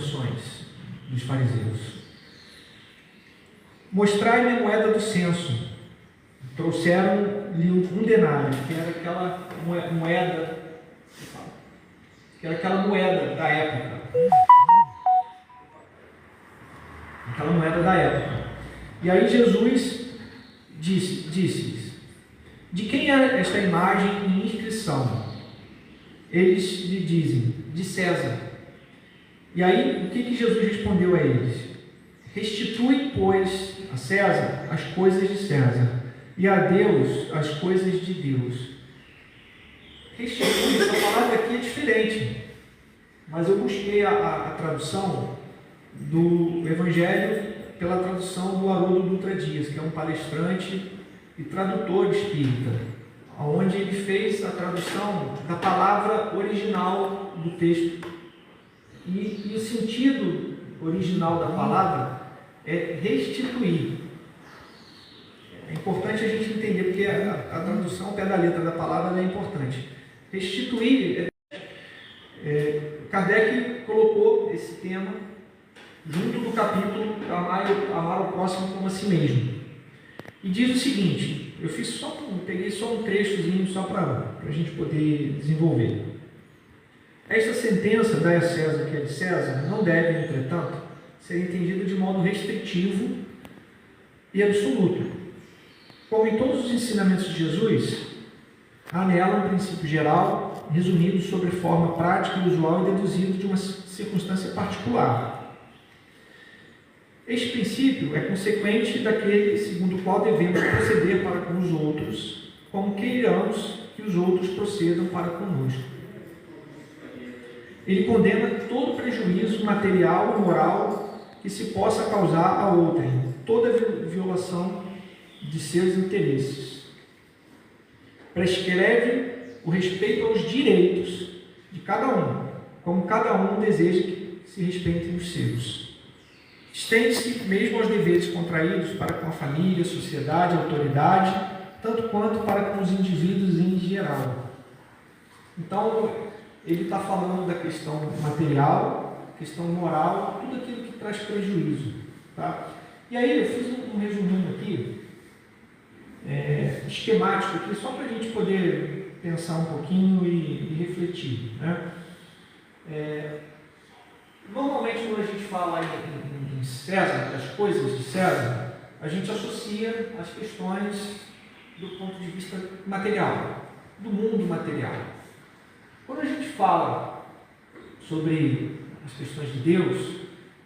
intenções dos fariseus. Mostrai-me a moeda do censo. Trouxeram-lhe um denário, que era aquela moeda da época. Aquela moeda da época. E aí Jesus disse-lhes: de quem é esta imagem e inscrição? Eles lhe dizem: de César. E aí, o que Jesus respondeu a eles? Restitui, pois, a César as coisas de César, e a Deus as coisas de Deus. Restitui, essa palavra aqui é diferente, mas eu busquei a tradução do Evangelho pela tradução do Haroldo Dutra Dias, que é um palestrante e tradutor espírita, onde ele fez a tradução da palavra original do texto. E o sentido original da palavra é restituir. É importante a gente entender, porque a tradução ao pé da letra da palavra é importante. Restituir, Kardec colocou esse tema junto do capítulo Amar o Próximo como a Si Mesmo. E diz o seguinte, peguei só um trechozinho só para a gente poder desenvolver. Esta sentença, dai a César que é de César, não deve, entretanto, ser entendida de modo restritivo e absoluto. Como em todos os ensinamentos de Jesus, há nela um princípio geral, resumido sobre forma prática e usual e deduzido de uma circunstância particular. Este princípio é consequente daquele segundo o qual devemos proceder para com os outros, como queiramos que os outros procedam para conosco. Ele condena todo prejuízo material ou moral que se possa causar a outrem, toda violação de seus interesses. Prescreve o respeito aos direitos de cada um, como cada um deseja que se respeitem os seus. Estende-se mesmo aos deveres contraídos para com a família, a sociedade, a autoridade, tanto quanto para com os indivíduos em geral. Então, ele está falando da questão material, questão moral, tudo aquilo que traz prejuízo. Tá? E aí eu fiz um resuminho aqui, esquemático aqui, só para a gente poder pensar um pouquinho e refletir. Né? Normalmente, quando a gente fala em César, das coisas de César, a gente associa as questões do ponto de vista material, do mundo material. Quando a gente fala sobre as questões de Deus,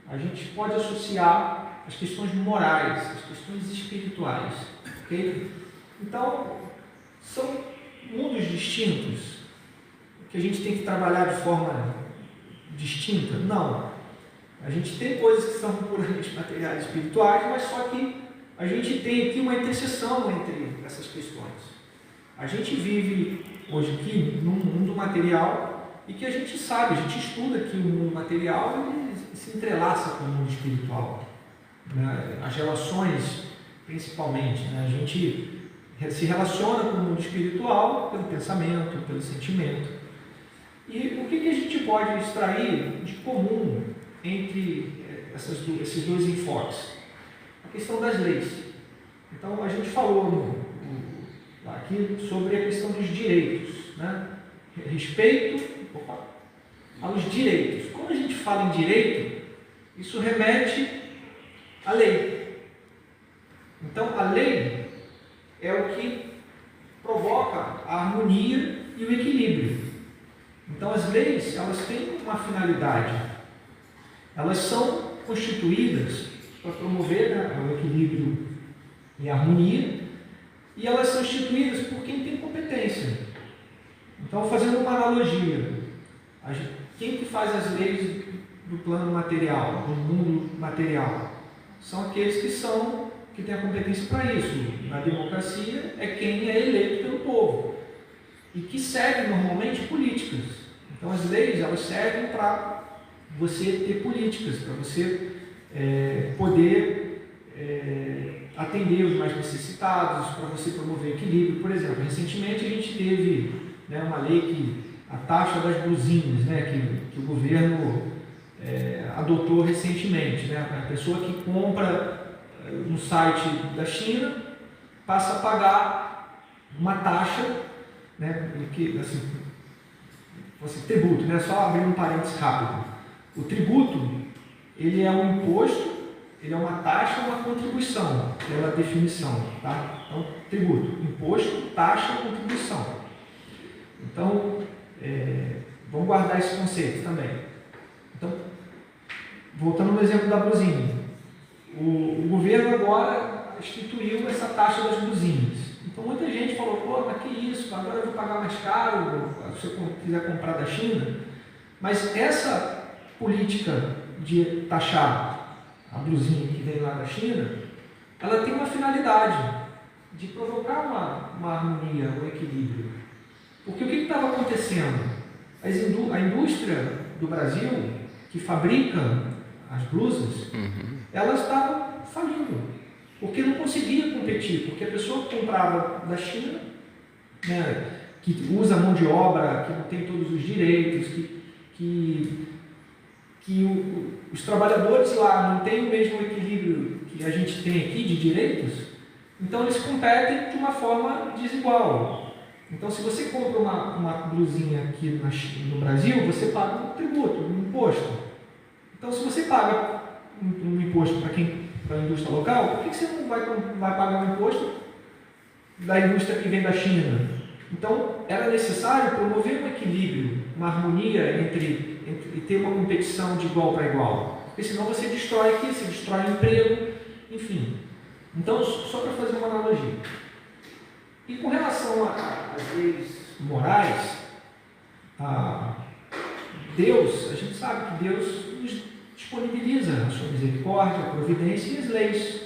a gente pode associar as questões morais, as questões espirituais. Okay? Então, são mundos distintos que a gente tem que trabalhar de forma distinta? Não. A gente tem coisas que são puramente materiais e espirituais, mas só que a gente tem aqui uma interseção entre essas questões. A gente vive hoje aqui num mundo material e que a gente sabe, a gente estuda que o mundo material ele se entrelaça com o mundo espiritual. Né? As relações, principalmente, né? A gente se relaciona com o mundo espiritual pelo pensamento, pelo sentimento. E o que a gente pode extrair de comum entre esses dois enfoques? A questão das leis. Então, a gente falou aqui sobre a questão dos direitos, né? Respeito aos direitos. Quando a gente fala em direito, isso remete à lei. Então, a lei é o que provoca a harmonia e o equilíbrio. Então, as leis, elas têm uma finalidade. Elas são constituídas para promover, né, o equilíbrio e a harmonia, e elas são instituídas por quem tem competência. Então, fazendo uma analogia, quem que faz as leis do plano material, do mundo material? São aqueles que têm a competência para isso. Na democracia, é quem é eleito pelo povo e que segue normalmente políticas. Então, as leis, elas servem para você ter políticas, para você poder atender os mais necessitados, para você promover equilíbrio. Por exemplo, recentemente a gente teve, né, uma lei que a taxa das blusinhas, né, que o governo adotou recentemente, né? A pessoa que compra no site da China passa a pagar uma taxa, né? Que, assim, tributo, né? Só abrir um parênteses rápido. O tributo, ele é um imposto, ele é uma taxa, uma contribuição, pela definição, tá? Então, tributo, imposto, taxa, contribuição. Então, vamos guardar esse conceito também. Então, voltando no exemplo da blusinha, o governo agora instituiu essa taxa das blusinhas. Então, muita gente falou, pô, mas que isso, agora eu vou pagar mais caro se eu quiser comprar da China. Mas essa política de taxar a blusinha que vem lá da China, ela tem uma finalidade de provocar uma harmonia, um equilíbrio. Porque o que estava acontecendo? A indústria do Brasil, que fabrica as blusas, elas estavam falindo, porque não conseguia competir, porque a pessoa que comprava da China, né, que usa mão de obra, que não tem todos os direitos, os trabalhadores lá não têm o mesmo equilíbrio que a gente tem aqui de direitos, então eles competem de uma forma desigual. Então, se você compra uma blusinha aqui no Brasil, você paga um tributo, um imposto. Então, se você paga um imposto para a indústria local, por que você não vai pagar um imposto da indústria que vem da China? Então, era necessário promover um equilíbrio, uma harmonia entre ter uma competição de igual para igual. Porque senão você destrói aqui, você destrói emprego, enfim. Então, só para fazer uma analogia. E com relação às leis morais, Deus, a gente sabe que Deus nos disponibiliza a sua misericórdia, a providência e as leis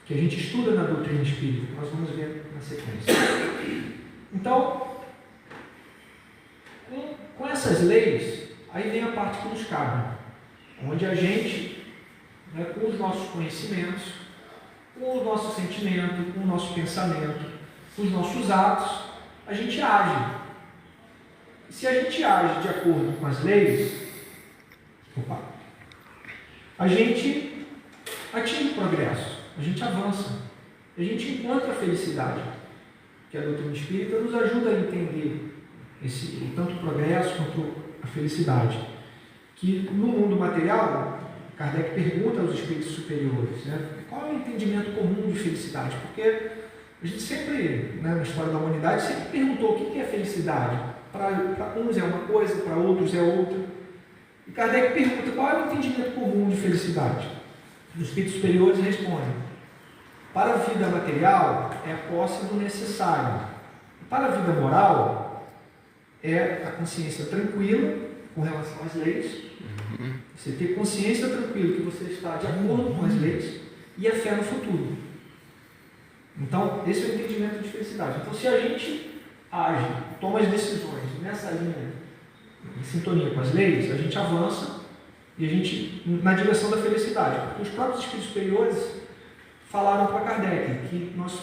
que a gente estuda na doutrina espírita, que nós vamos ver na sequência. Então, com essas leis, aí vem a parte que nos cabe, onde a gente, né, com os nossos conhecimentos, com o nosso sentimento, com o nosso pensamento, com os nossos atos, a gente age. Se a gente age de acordo com as leis, a gente atinge o progresso, a gente avança, a gente encontra a felicidade, que a doutrina espírita nos ajuda a entender tanto o progresso quanto a felicidade. Que no mundo material, Kardec pergunta aos espíritos superiores, né, qual é o entendimento comum de felicidade? Porque a gente sempre, né, na história da humanidade, sempre perguntou o que é felicidade. Para uns é uma coisa, para outros é outra. E Kardec pergunta qual é o entendimento comum de felicidade. Os espíritos superiores respondem: para a vida material é a posse do necessário. Para a vida moral é a consciência tranquila com relação às leis. Você ter consciência tranquila que você está de acordo com as leis e a fé no futuro. Então, esse é o entendimento de felicidade. Então, se a gente age, toma as decisões nessa linha, em sintonia com as leis, a gente avança e a gente na direção da felicidade. Porque os próprios espíritos superiores falaram para Kardec que nós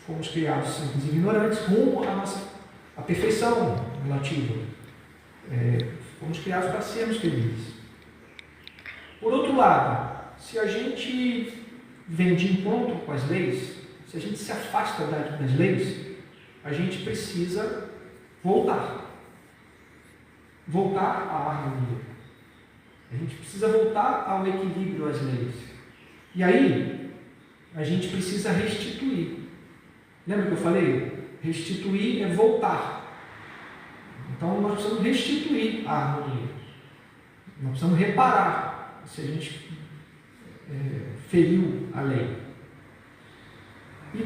fomos criados simples e ignorantes rumo à perfeição relativa. Fomos criados para sermos felizes. Por outro lado, se a gente vem de encontro com as leis, se a gente se afasta das leis, a gente precisa voltar à harmonia. A gente precisa voltar ao equilíbrio às leis. E aí, a gente precisa restituir. Lembra que eu falei? Restituir é voltar. Então, nós precisamos restituir a harmonia. Nós precisamos reparar se a gente feriu a lei. E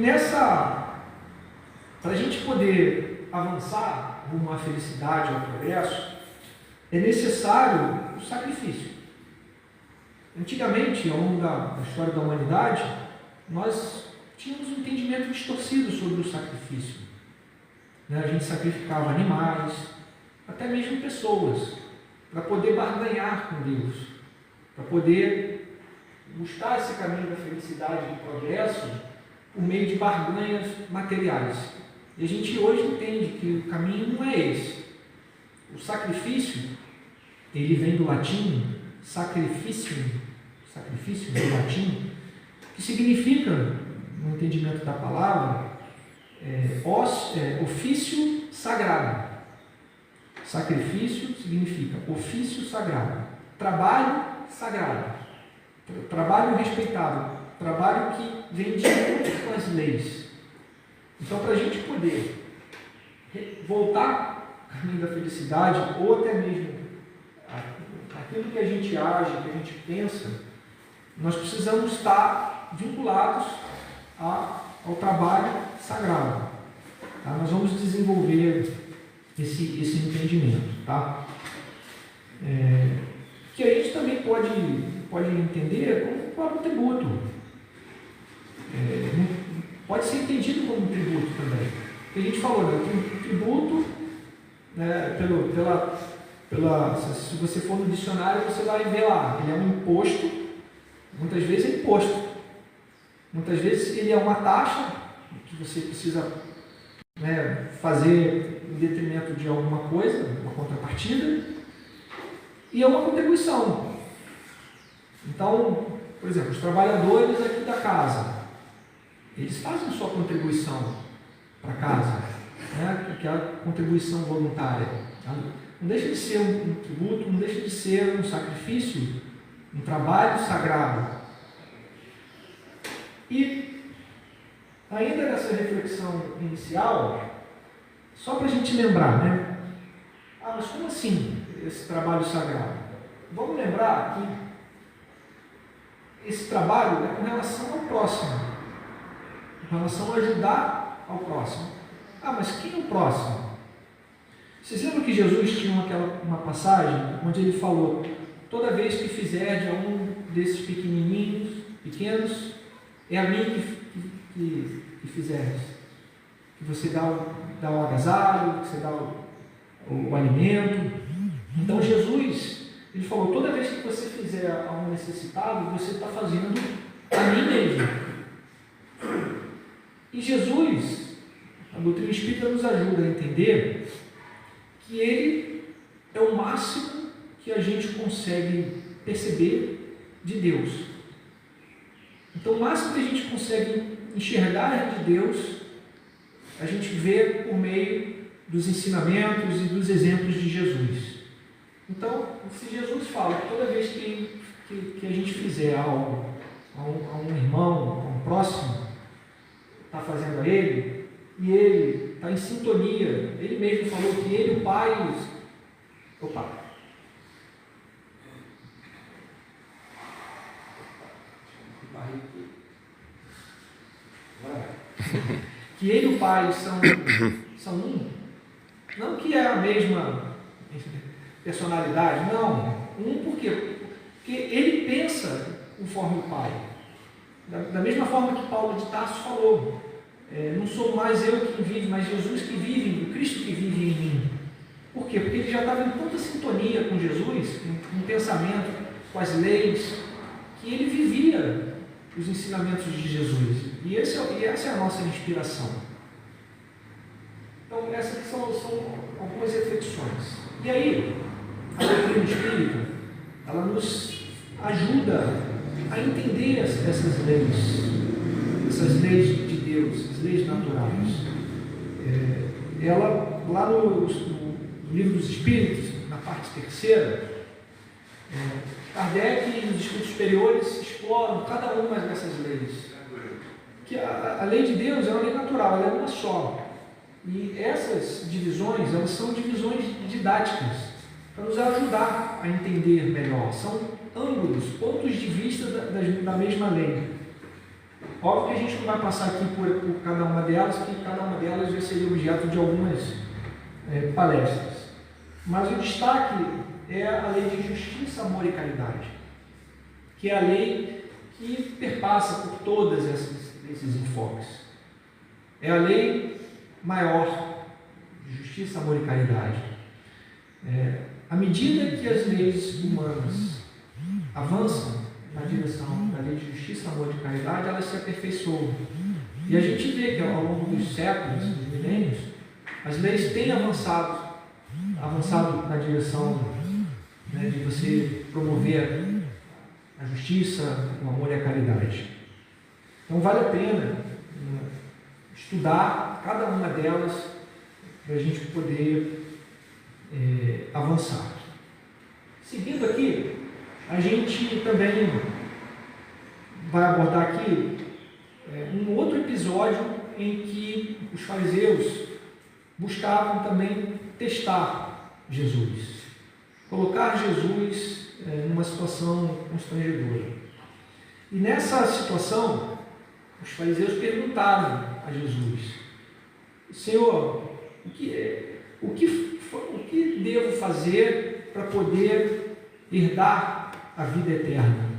para a gente poder avançar rumo à felicidade, ao progresso, é necessário o sacrifício. Antigamente, ao longo da história da humanidade, nós tínhamos um entendimento distorcido sobre o sacrifício. A gente sacrificava animais, até mesmo pessoas, para poder barganhar com Deus, para poder buscar esse caminho da felicidade e do progresso por meio de barganhas materiais. E a gente hoje entende que o caminho não é esse. O sacrifício, ele vem do latim sacrificium em latim, que significa, no entendimento da palavra, ofício sagrado. Sacrifício significa ofício sagrado, trabalho sagrado, trabalho respeitado, trabalho que vem de acordo com as leis. Então, para a gente poder voltar ao caminho da felicidade, ou até mesmo aquilo que a gente age, que a gente pensa, nós precisamos estar vinculados ao trabalho sagrado. Tá? Nós vamos desenvolver esse entendimento. Tá? Que a gente também pode entender como o próprio tributo. Pode ser entendido como um tributo também. Porque a gente falou, né, que o tributo, né, se você for no dicionário, você vai ver lá, ele é um imposto, muitas vezes é imposto, muitas vezes ele é uma taxa que você precisa, né, fazer em detrimento de alguma coisa, uma contrapartida, e é uma contribuição. Então, por exemplo, os trabalhadores aqui da casa, eles fazem sua contribuição para casa, né, que é a contribuição voluntária. Não deixa de ser um tributo, não deixa de ser um sacrifício, um trabalho sagrado. E ainda nessa reflexão inicial, só para a gente lembrar, né? Mas como assim esse trabalho sagrado? Vamos lembrar que esse trabalho é com relação ao próximo, com relação a ajudar ao próximo. Mas quem é o próximo? Vocês lembram que Jesus tinha uma passagem onde ele falou: toda vez que fizer de um desses pequenos, é a mim que fizeres. Que você dá o agasalho, que você dá o alimento. Então Jesus, ele falou: toda vez que você fizer a um necessitado, você está fazendo a mim mesmo. E Jesus, a doutrina espírita nos ajuda a entender que ele é o máximo que a gente consegue perceber de Deus. Então, o máximo que a gente consegue enxergar de Deus, a gente vê por meio dos ensinamentos e dos exemplos de Jesus. Então, se Jesus fala que toda vez que a gente fizer algo a um irmão, a um próximo, está fazendo a ele, e ele está em sintonia, ele mesmo falou que ele e o Pai... que ele e o Pai são um, não que é a mesma personalidade, não, por quê? Porque ele pensa conforme o Pai, da mesma forma que Paulo de Tarso falou, não sou mais eu quem vive, mas Jesus que vive, o Cristo que vive em mim. Por quê? Porque ele já estava em tanta sintonia com Jesus, em pensamento, com as leis, que ele vivia os ensinamentos de Jesus. E essa é a nossa inspiração. Então, essas são algumas reflexões. E aí, a doutrina espírita, ela nos ajuda a entender essas leis de Deus, as leis naturais. Ela, lá no Livro dos Espíritos, na parte terceira, Kardec e os espíritos superiores exploram cada uma dessas leis. Que a lei de Deus é uma lei natural, ela é uma só. E essas divisões, elas são divisões didáticas, para nos ajudar a entender melhor. São ângulos, pontos de vista da mesma lei. Óbvio que a gente não vai passar aqui por cada uma delas, porque cada uma delas vai ser objeto de algumas palestras. Mas o destaque é a lei de justiça, amor e caridade, que é a lei que perpassa por todos esses enfoques. É a lei maior de justiça, amor e caridade. À medida que as leis humanas avançam na direção da lei de justiça, amor e caridade, elas se aperfeiçoam. E a gente vê que ao longo dos séculos, dos milênios, as leis têm avançado na direção né, de você promover a justiça, o amor e a caridade. Então vale a pena, né, estudar cada uma delas para a gente poder avançar. Seguindo aqui, a gente também vai abordar aqui um outro episódio em que os fariseus buscavam também testar Jesus, colocar Jesus numa situação constrangedora. E nessa situação, os fariseus perguntaram a Jesus: Senhor, o que devo fazer para poder herdar a vida eterna?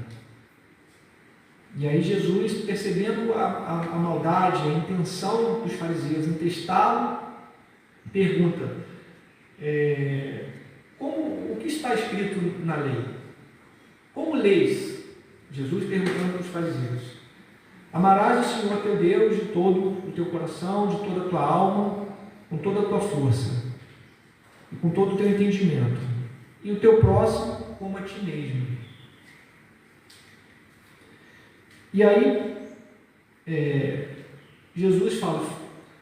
E aí Jesus, percebendo a maldade, a intenção dos fariseus em testá-lo, pergunta: o que está escrito na lei? Como leis? Jesus perguntando para os fariseus: amarás o Senhor teu Deus de todo o teu coração, de toda a tua alma, com toda a tua força e com todo o teu entendimento, e o teu próximo como a ti mesmo. E aí Jesus fala: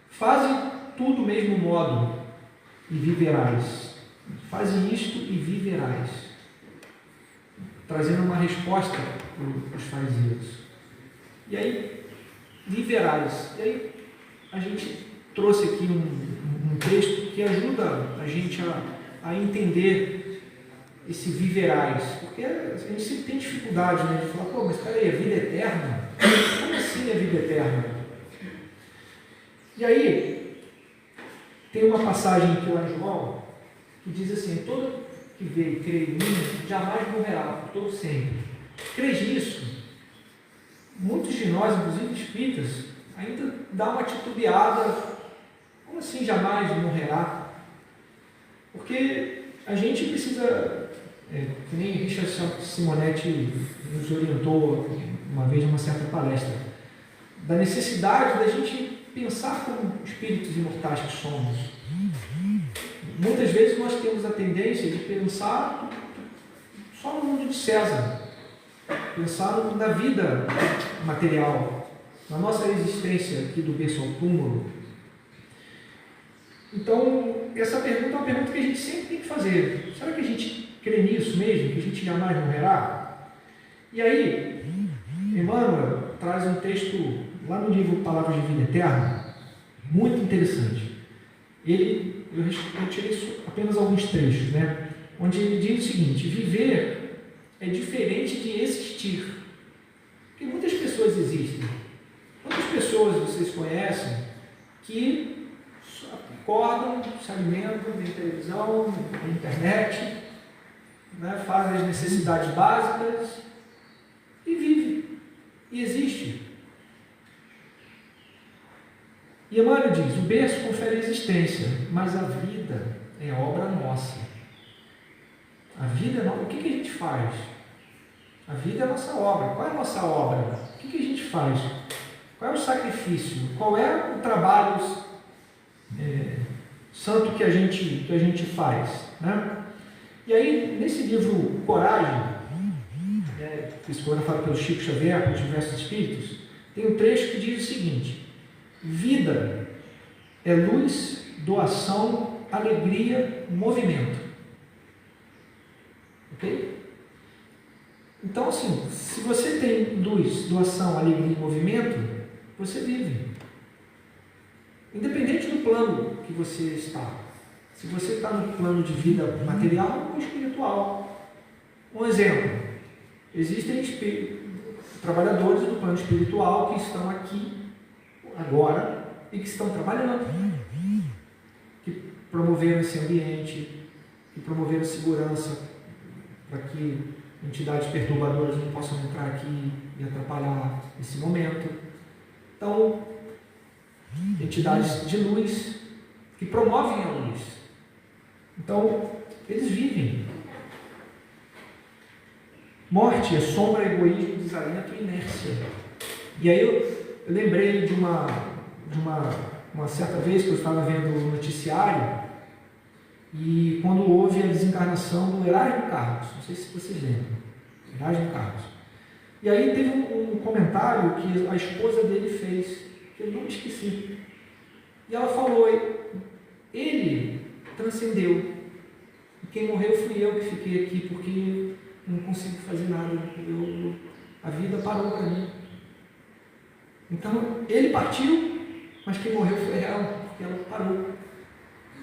faze tudo do mesmo modo e viverás. Faze isto e viverás. Trazendo uma resposta para os fariseus. E aí, viverás. E aí, a gente trouxe aqui um texto que ajuda a gente a entender esse viverás. Porque a gente sempre tem dificuldade, né, de falar: mas peraí, a vida eterna? Como assim a vida eterna? E aí, tem uma passagem aqui lá em João que diz assim: todo que vê e crê em mim jamais morrerá, por todo sempre. Crês nisso? Muitos de nós, inclusive espíritas, ainda dá uma titubeada: como assim jamais morrerá? Porque a gente precisa, que nem Richard Simonetti nos orientou uma vez em uma certa palestra, da necessidade da gente pensar como espíritos imortais que somos. Muitas vezes nós temos a tendência de pensar só no mundo de César, pensar na vida material, na nossa existência aqui do berço ao túmulo. Então, essa pergunta é uma pergunta que a gente sempre tem que fazer: será que a gente crê nisso mesmo, que a gente jamais morrerá? E aí, Emmanuel traz um texto lá no livro Palavras de Vida Eterna, muito interessante. Eu tirei apenas alguns trechos, né? Onde ele diz o seguinte: viver é diferente de existir. Porque muitas pessoas existem. Quantas pessoas vocês conhecem que acordam, se alimentam, vêem televisão, internet, né? Fazem as necessidades básicas e vivem, e existe. E Emmanuel diz: o berço confere existência, mas a vida é obra nossa. A vida é nossa. O que a gente faz? A vida é a nossa obra. Qual é a nossa obra? O que a gente faz? Qual é o sacrifício? Qual é o trabalho santo que a gente faz? Né? E aí, nesse livro Coragem, psicografado pelo Chico Xavier, pelos diversos espíritos, tem um trecho que diz o seguinte: vida é luz, doação, alegria, movimento. Ok? Então, assim, se você tem luz, doação, alegria e movimento, você vive. Independente do plano que você está. Se você está no plano de vida material ou espiritual. Um exemplo: existem trabalhadores do plano espiritual que estão aqui agora e que estão trabalhando, que promoveram esse ambiente, que promoveram segurança para que entidades perturbadoras não possam entrar aqui e atrapalhar esse momento. Então, entidades de luz que promovem a luz. Então, eles vivem. Morte é sombra, egoísmo, desalento e inércia. E aí eu lembrei de uma certa vez que eu estava vendo o noticiário e quando houve a desencarnação do Erasmo Carlos, não sei se vocês lembram, Erasmo Carlos. E aí teve um comentário que a esposa dele fez, que eu não esqueci. E ela falou, ele transcendeu. E quem morreu fui eu que fiquei aqui, porque não consigo fazer nada. A vida parou para mim. Então, ele partiu, mas quem morreu foi ela, porque ela parou.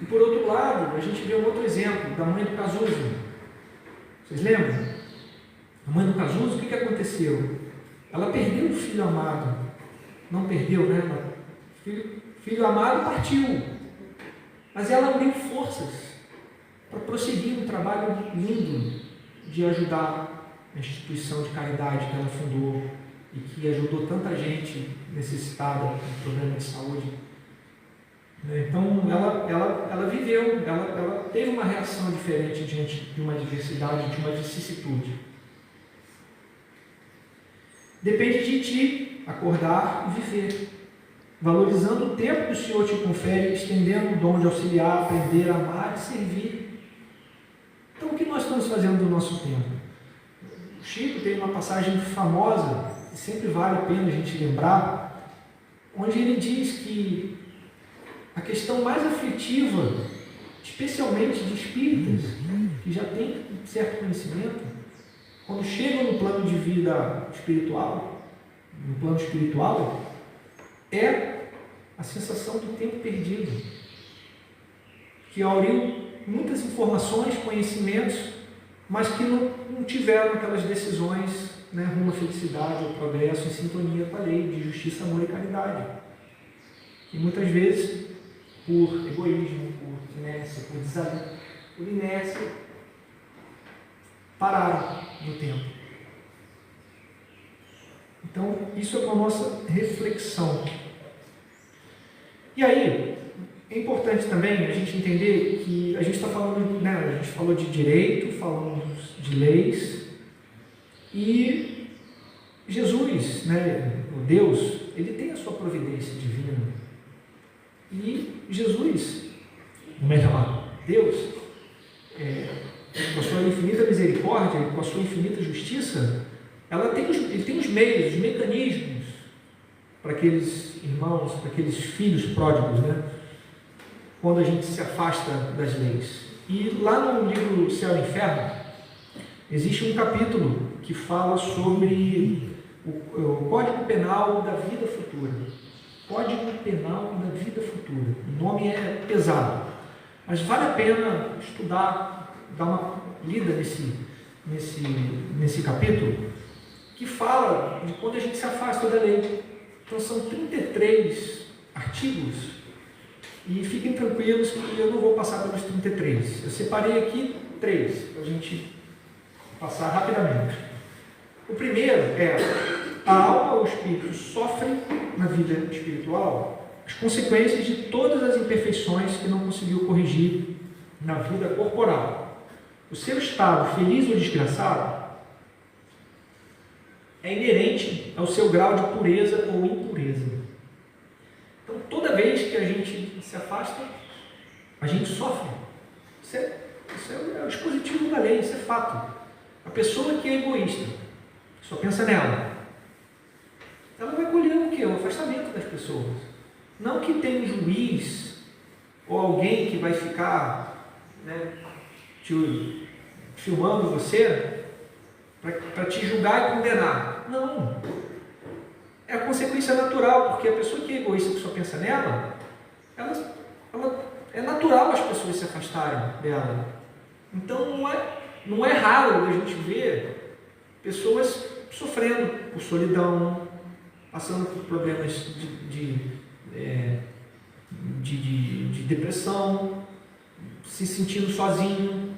E por outro lado, a gente vê um outro exemplo, da mãe do Cazuza. Vocês lembram? A mãe do Cazuza, o que aconteceu? Ela perdeu o filho amado. Não perdeu, né? Filho amado partiu. Mas ela uniu forças para prosseguir um trabalho lindo de ajudar a instituição de caridade que ela fundou e que ajudou tanta gente necessitada com problema de saúde. Então, ela viveu, ela teve uma reação diferente diante de uma adversidade, de uma vicissitude. Depende de ti acordar e viver, valorizando o tempo que o Senhor te confere, estendendo o dom de auxiliar, aprender, amar e servir. Então, o que nós estamos fazendo do nosso tempo? O Chico tem uma passagem famosa, que sempre vale a pena a gente lembrar, onde ele diz que a questão mais aflitiva, especialmente de espíritas, que já têm certo conhecimento, quando chegam no plano de vida espiritual, é a sensação do tempo perdido, que auriu muitas informações, conhecimentos, mas que não tiveram aquelas decisões, né, rumo à felicidade, ao progresso, em sintonia com a lei de justiça, amor e caridade. E muitas vezes, por egoísmo, por inércia, por inércia, pararam no tempo. Então, isso é uma nossa reflexão. E aí, é importante também a gente entender que a gente está falando, né, a gente falou de direito, falamos de leis, e Jesus, né, o Deus, ele tem a sua providência divina. E Jesus, ou melhor, Deus, com a sua infinita misericórdia, com a sua infinita justiça, ele tem os meios, os mecanismos para aqueles irmãos, para aqueles filhos pródigos, né? Quando a gente se afasta das leis. E lá no livro Céu e Inferno, existe um capítulo que fala sobre o Código Penal da Vida Futura. Código Penal da Vida Futura. O nome é pesado, mas vale a pena estudar, dar uma lida nesse capítulo, que fala de quando a gente se afasta da lei. Então são 33 artigos, e fiquem tranquilos que eu não vou passar pelos 33. Eu separei aqui 3, para a gente passar rapidamente. O primeiro é: a alma ou o espírito sofre na vida espiritual as consequências de todas as imperfeições que não conseguiu corrigir na vida corporal. O seu estado, feliz ou desgraçado, é inerente ao seu grau de pureza ou impureza. Então, toda vez que a gente se afasta, a gente sofre. Isso é o dispositivo da lei, isso é fato. A pessoa que é egoísta, só pensa nela, ela vai colher o quê? O afastamento das pessoas. Não que tenha um juiz ou alguém que vai ficar, né, filmando você para te julgar e condenar. Não. É a consequência natural, porque a pessoa que é egoísta, que só pensa nela, é natural as pessoas se afastarem dela. Então não é raro a gente ver pessoas sofrendo por solidão, passando por problemas de depressão, se sentindo sozinho.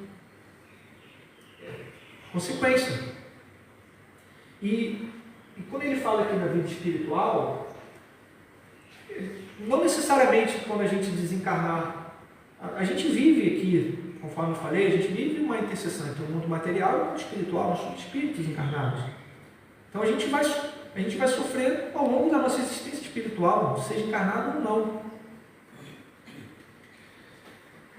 Consequência. E quando ele fala aqui na vida espiritual, não necessariamente quando a gente desencarnar, a gente vive aqui, conforme eu falei, a gente vive uma interseção entre o mundo material e o mundo espiritual, nós somos espíritos encarnados. Então a gente vai sofrer ao longo da nossa existência espiritual, seja encarnado ou não.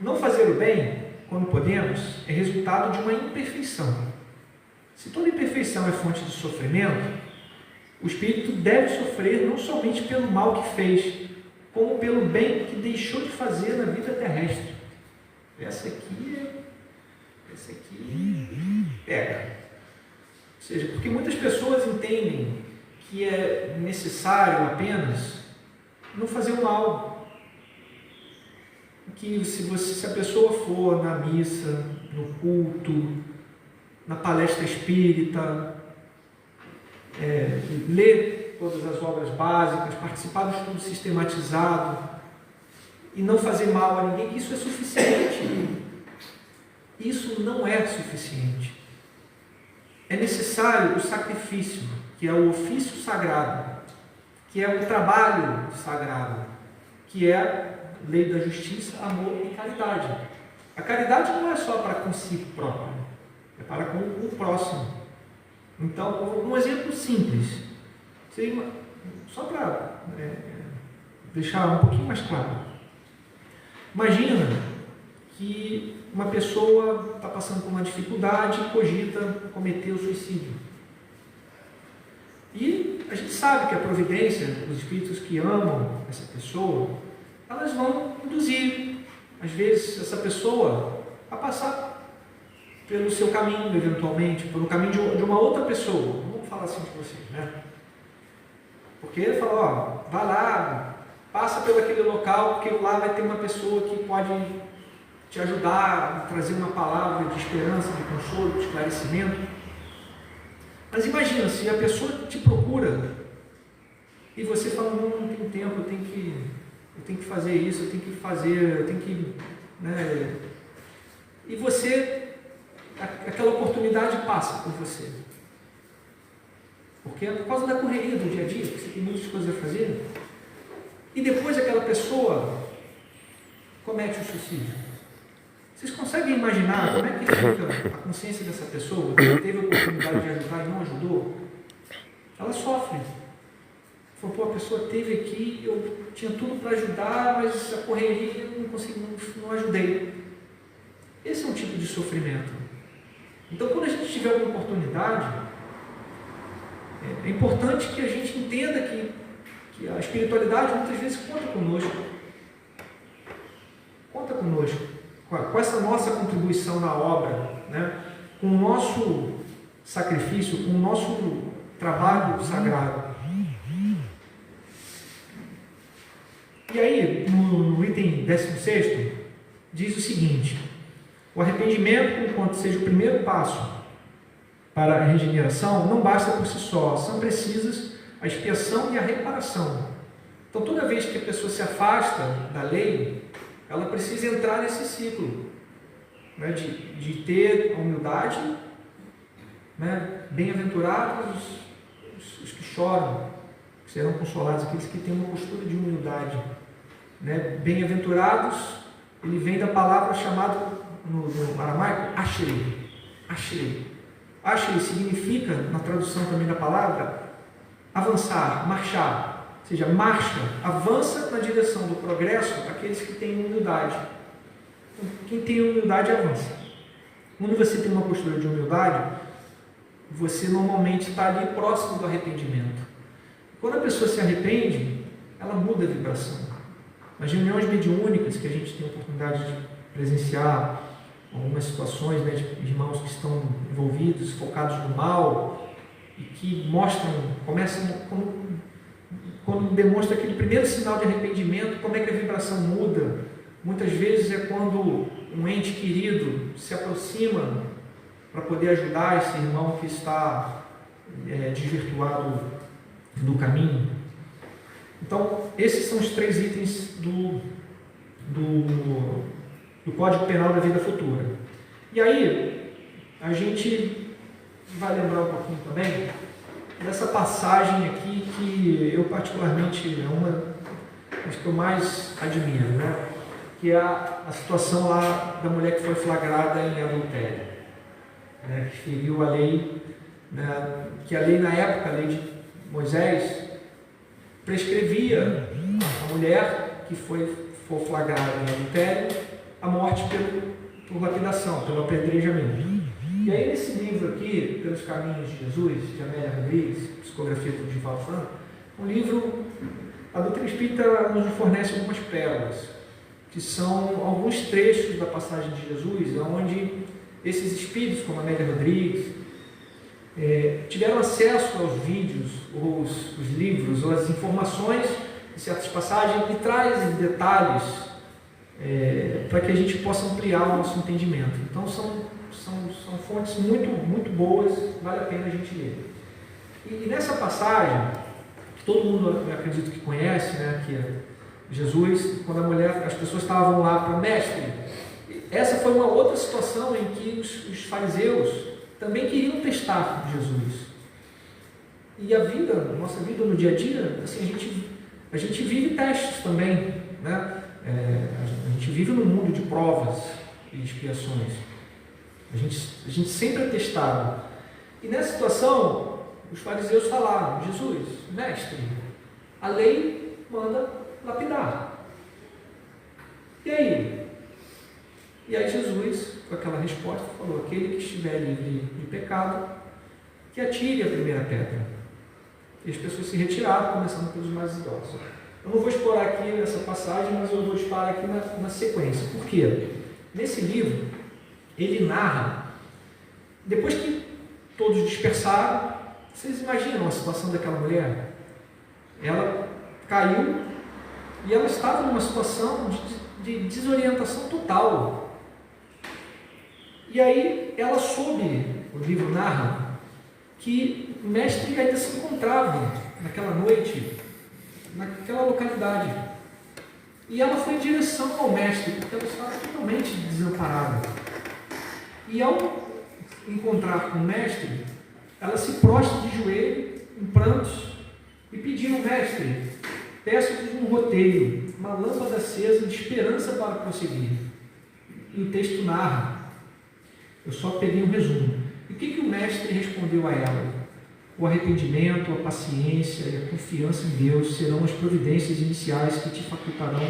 Não fazer o bem quando podemos, é resultado de uma imperfeição. Se toda imperfeição é fonte de sofrimento, o espírito deve sofrer não somente pelo mal que fez, como pelo bem que deixou de fazer na vida terrestre. Essa aqui pega. Ou seja, porque muitas pessoas entendem que é necessário apenas não fazer o mal. Que se a pessoa for na missa, no culto, na palestra espírita, ler todas as obras básicas, participar do estudo sistematizado e não fazer mal a ninguém, isso é suficiente. Isso não é suficiente. É necessário o sacrifício, que é o ofício sagrado, que é o trabalho sagrado, que é a lei da justiça, amor e caridade. A caridade não é só para consigo próprio, é para com o próximo. Então, um exemplo simples, só para deixar um pouquinho mais claro. Imagina que uma pessoa está passando por uma dificuldade e cogita cometer o suicídio. E a gente sabe que a providência, os espíritos que amam essa pessoa, elas vão induzir, às vezes, essa pessoa a passar pelo seu caminho, eventualmente, pelo caminho de uma outra pessoa. Vamos falar assim de vocês, né? Porque ele fala, vai lá, passa pelo aquele local, porque lá vai ter uma pessoa que pode te ajudar a trazer uma palavra de esperança, de consolo, de esclarecimento. Mas imagina, se a pessoa te procura e você fala, não tenho tempo, eu tenho que fazer isso, eu tenho que... Né? E você, aquela oportunidade passa por você. Porque é por causa da correria do dia a dia, que você tem muitas coisas a fazer. E depois aquela pessoa comete o suicídio. Vocês conseguem imaginar como é que fica a consciência dessa pessoa que teve a oportunidade de ajudar e não ajudou? Ela sofre. Falou, a pessoa teve aqui, eu tinha tudo para ajudar, mas a correria eu não consegui, não ajudei. Esse é um tipo de sofrimento. Então, quando a gente tiver uma oportunidade, é importante que a gente entenda que a espiritualidade muitas vezes conta conosco. Conta conosco. Com essa nossa contribuição na obra, né? Com o nosso sacrifício, com o nosso trabalho sagrado. E aí, no item 16, diz o seguinte: o arrependimento, enquanto seja o primeiro passo para a regeneração, não basta por si só, são precisas a expiação e a reparação. Então, toda vez que a pessoa se afasta da lei, ela precisa entrar nesse ciclo, né, de ter a humildade, né, bem-aventurados os que choram, que serão consolados, aqueles que têm uma postura de humildade, né, bem-aventurados, ele vem da palavra chamada no aramaico, ashrei. Ashrei significa, na tradução também da palavra, avançar, marchar. Ou seja, marcha, avança na direção do progresso aqueles que têm humildade. Então, quem tem humildade avança. Quando você tem uma postura de humildade, você normalmente está ali próximo do arrependimento. Quando a pessoa se arrepende, ela muda a vibração. Nas reuniões mediúnicas que a gente tem a oportunidade de presenciar algumas situações, né, de irmãos que estão envolvidos, focados no mal, e que quando demonstra aquele primeiro sinal de arrependimento, como é que a vibração muda. Muitas vezes é quando um ente querido se aproxima para poder ajudar esse irmão que está desvirtuado do caminho. Então, esses são os 3 itens do Código Penal da Vida Futura. E aí, a gente vai lembrar um pouquinho também dessa passagem aqui que eu particularmente é uma das que eu mais admiro, né? Que é a situação lá da mulher que foi flagrada em adultério, né? Que feriu a lei, né? Que a lei na época, a lei de Moisés, prescrevia a mulher que for flagrada em adultério a morte por lapidação, pelo apedrejamento. E aí nesse livro aqui, Pelos Caminhos de Jesus, de Amélia Rodrigues, psicografia do Divaldo Franco, um livro, a doutrina espírita nos fornece algumas pérolas, que são alguns trechos da passagem de Jesus, onde esses espíritos, como Amélia Rodrigues, tiveram acesso aos vídeos, os livros, ou as informações de certas passagens e trazem detalhes para que a gente possa ampliar o nosso entendimento. Então são fontes muito boas, vale a pena a gente ler. E nessa passagem, que todo mundo, eu acredito que conhece, né, que é Jesus, quando as pessoas estavam lá para o mestre, essa foi uma outra situação em que os fariseus também queriam testar Jesus. E a nossa vida no dia a dia, assim, a gente vive testes também, né? A gente vive num mundo de provas e expiações. A gente sempre é testado. E nessa situação, os fariseus falaram: Jesus, mestre, a lei manda lapidar. E aí? E aí Jesus, com aquela resposta, falou: aquele que estiver livre de pecado, que atire a primeira pedra. E as pessoas se retiraram, começando pelos mais idosos. Eu não vou explorar aqui essa passagem, mas eu vou explorar aqui na sequência. Por quê? Nesse livro, ele narra, depois que todos dispersaram, vocês imaginam a situação daquela mulher? Ela caiu e ela estava numa situação de desorientação total. E aí ela soube, o livro narra, que o mestre ainda se encontrava naquela noite, naquela localidade. E ela foi em direção ao mestre, porque ela estava totalmente desamparada. E ao encontrar com o mestre, ela se prostra de joelho, em prantos, e pediu: mestre, peço-lhe um roteiro, uma lâmpada acesa de esperança para prosseguir. E o texto narra, eu só peguei um resumo. E o que o mestre respondeu a ela? O arrependimento, a paciência e a confiança em Deus serão as providências iniciais que te facultarão